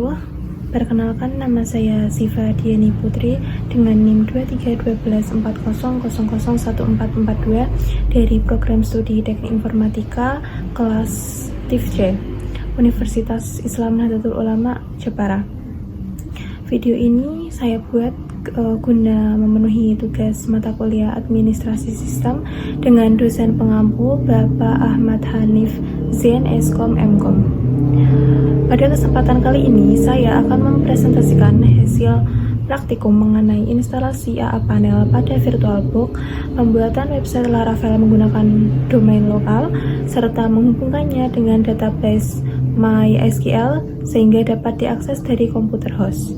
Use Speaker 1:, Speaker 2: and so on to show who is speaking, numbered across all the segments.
Speaker 1: wabarakatuh. Perkenalkan, nama saya Siva Diani Putri dengan NIM 231240001442 dari Program Studi Teknik Informatika kelas TIF C, Universitas Islam Nahdlatul Ulama, Jepara. Video ini saya buat guna memenuhi tugas mata kuliah Administrasi Sistem dengan dosen pengampu Bapak Ahmad Hanif Zain Eskom Mkom. Pada kesempatan kali ini, saya akan mempresentasikan hasil praktikum mengenai instalasi AA panel pada VirtualBox, pembuatan website Laravel menggunakan domain lokal, serta menghubungkannya dengan database MySQL sehingga dapat diakses dari komputer host.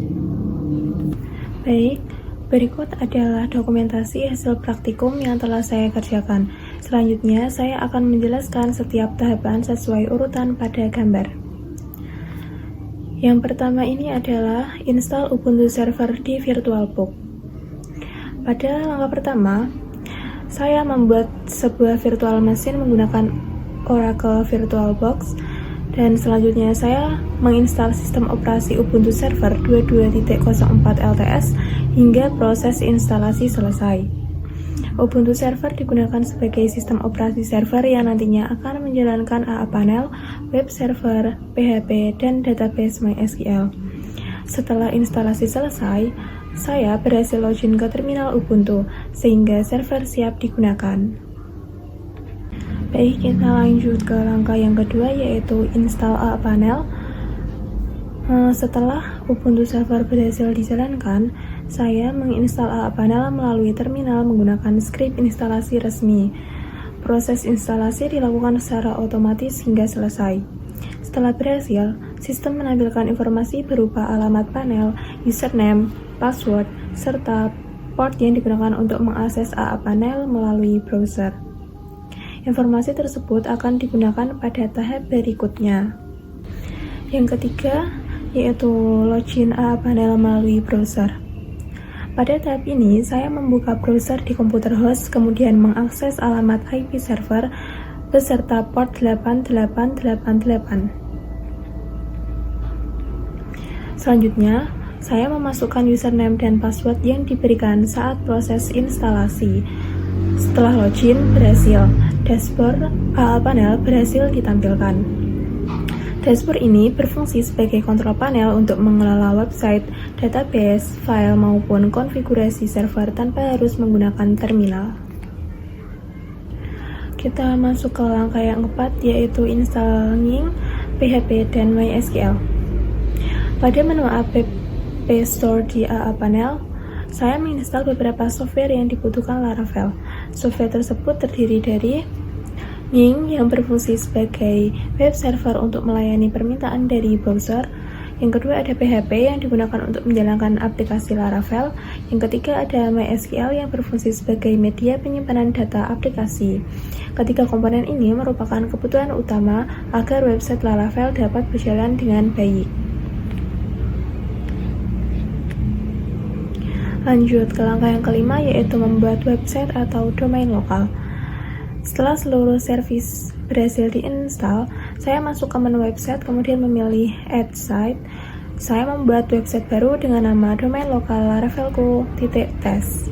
Speaker 1: Baik, berikut adalah dokumentasi hasil praktikum yang telah saya kerjakan. Selanjutnya, saya akan menjelaskan setiap tahapan sesuai urutan pada gambar. Yang pertama ini adalah install Ubuntu Server di VirtualBox. Pada langkah pertama, saya membuat sebuah virtual machine menggunakan Oracle VirtualBox, dan selanjutnya saya menginstal sistem operasi Ubuntu Server 22.04 LTS hingga proses instalasi selesai. Ubuntu Server digunakan sebagai sistem operasi server yang nantinya akan menjalankan AA panel, web server, PHP, dan database MySQL. Setelah instalasi selesai, saya berhasil login ke terminal Ubuntu sehingga server siap digunakan. Baik, kita lanjut ke langkah yang kedua, yaitu install AA panel. Setelah Ubuntu Server berhasil dijalankan, saya menginstal AA panel melalui terminal menggunakan skrip instalasi resmi. Proses instalasi dilakukan secara otomatis hingga selesai. Setelah berhasil, sistem menampilkan informasi berupa alamat panel, username, password, serta port yang digunakan untuk mengakses AA panel melalui browser. Informasi tersebut akan digunakan pada tahap berikutnya. Yang ketiga, yaitu login AA panel melalui browser. Pada tahap ini, saya membuka browser di komputer host, kemudian mengakses alamat IP server beserta port 8888. Selanjutnya, saya memasukkan username dan password yang diberikan saat proses instalasi. Setelah login berhasil, dashboard AA panel berhasil ditampilkan. Dashboard ini berfungsi sebagai kontrol panel untuk mengelola website, database, file, maupun konfigurasi server tanpa harus menggunakan terminal. Kita masuk ke langkah yang keempat, yaitu installing PHP dan MySQL. Pada menu app store di AA panel, saya menginstal beberapa software yang dibutuhkan Laravel. Software tersebut terdiri dari Ning yang berfungsi sebagai web server untuk melayani permintaan dari browser. Yang kedua ada PHP yang digunakan untuk menjalankan aplikasi Laravel. Yang ketiga ada MySQL yang berfungsi sebagai media penyimpanan data aplikasi. Ketiga komponen ini merupakan kebutuhan utama agar website Laravel dapat berjalan dengan baik. Lanjut ke langkah yang kelima, yaitu membuat website atau domain lokal. Setelah seluruh service berhasil diinstal, saya masuk ke menu website, kemudian memilih Add Site. Saya membuat website baru dengan nama domain lokal laravelco.test.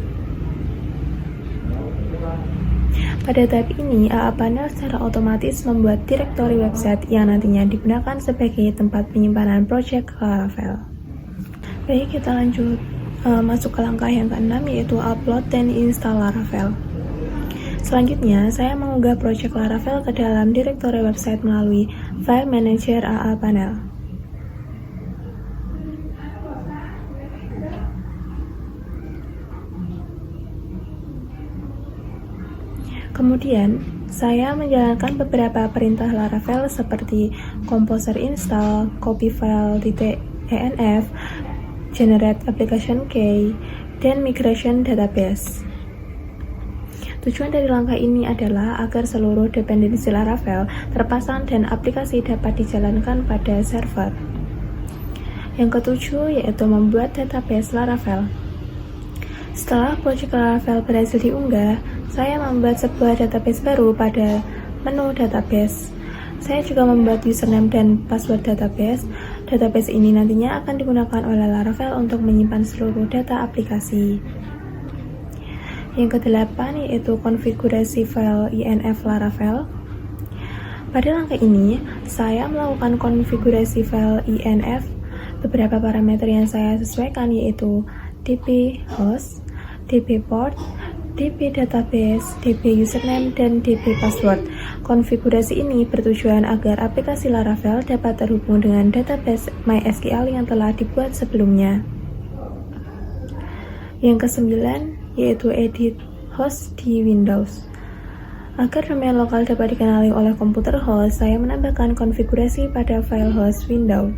Speaker 1: Pada tahap ini, AA panel secara otomatis membuat direktori website yang nantinya digunakan sebagai tempat penyimpanan project Laravel. Baik, kita lanjut masuk ke langkah yang keenam, yaitu upload dan install Laravel. Selanjutnya, saya mengunggah project Laravel ke dalam direktori website melalui File Manager AA panel. Kemudian, saya menjalankan beberapa perintah Laravel seperti composer install, copy file.env, generate application key, dan migration database. Tujuan dari langkah ini adalah agar seluruh dependensi Laravel terpasang dan aplikasi dapat dijalankan pada server. Yang ketujuh yaitu membuat database Laravel. Setelah project Laravel berhasil diunggah, saya membuat sebuah database baru pada menu database. Saya juga membuat username dan password database, Database ini nantinya akan digunakan oleh Laravel untuk menyimpan seluruh data aplikasi. Yang kedelapan yaitu konfigurasi file INF Laravel. Pada langkah ini, saya melakukan konfigurasi file INF. Beberapa parameter yang saya sesuaikan yaitu DB host, DB port, DB database, DB username, dan DB password. Konfigurasi ini bertujuan agar aplikasi Laravel dapat terhubung dengan database MySQL yang telah dibuat sebelumnya. Yang kesembilan yaitu edit host di Windows. Agar domain lokal dapat dikenali oleh komputer host, saya menambahkan konfigurasi pada file host Windows.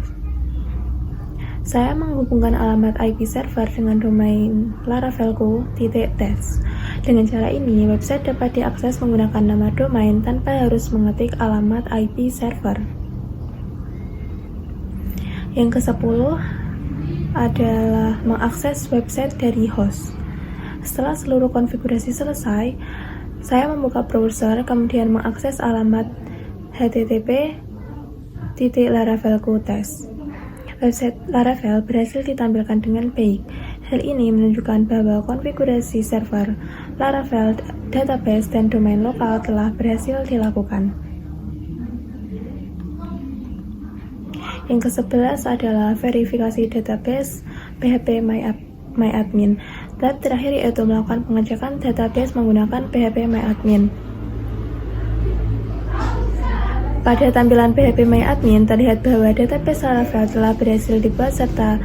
Speaker 1: Saya menghubungkan alamat IP server dengan domain laravelco.test. Dengan cara ini, website dapat diakses menggunakan nama domain tanpa harus mengetik alamat IP server. Yang ke-10 adalah mengakses website dari host. Setelah seluruh konfigurasi selesai, saya membuka browser kemudian mengakses alamat http://laravelco.test. Website Laravel berhasil ditampilkan dengan baik. Hal ini menunjukkan bahwa konfigurasi server, Laravel, database, dan domain lokal telah berhasil dilakukan. Yang ke-11 adalah verifikasi database PHP MyAdmin. Tahap terakhir yaitu melakukan pengecekan database menggunakan PHP MyAdmin. Pada tampilan PHP MyAdmin terlihat bahwa database Laravel telah berhasil dibuat serta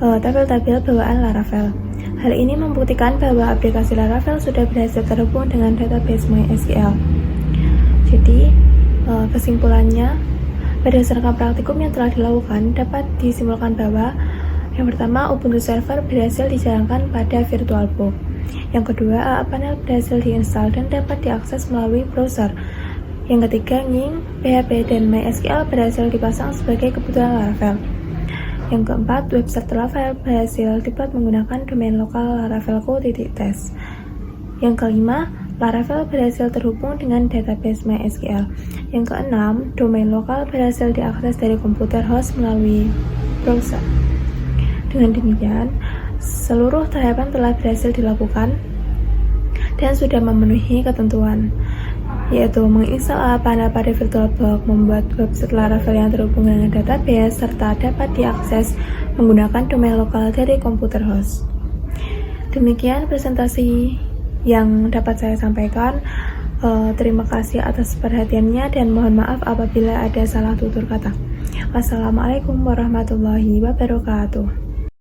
Speaker 1: tabel-tabel bawaan Laravel. Hal ini membuktikan bahwa aplikasi Laravel sudah berhasil terhubung dengan database MySQL. Jadi, kesimpulannya, berdasarkan praktikum yang telah dilakukan, dapat disimpulkan bahwa yang pertama, Ubuntu Server berhasil dijalankan pada VirtualBox. Yang kedua, AA Panel berhasil diinstal dan dapat diakses melalui browser. Yang ketiga, Nging, PHP, dan MySQL berhasil dipasang sebagai kebutuhan Laravel. Yang keempat, website Laravel berhasil dibuat menggunakan domain lokal laravelco.test. Yang kelima, Laravel berhasil terhubung dengan database MySQL. Yang keenam, domain lokal berhasil diakses dari komputer host melalui browser. Dengan demikian, seluruh tahapan telah berhasil dilakukan dan sudah memenuhi ketentuan, yaitu menginstal AA Panel pada VirtualBox, membuat website Laravel yang terhubung dengan database, serta dapat diakses menggunakan domain lokal dari komputer host. Demikian presentasi yang dapat saya sampaikan. Terima kasih atas perhatiannya dan mohon maaf apabila ada salah tutur kata. Wassalamualaikum warahmatullahi wabarakatuh.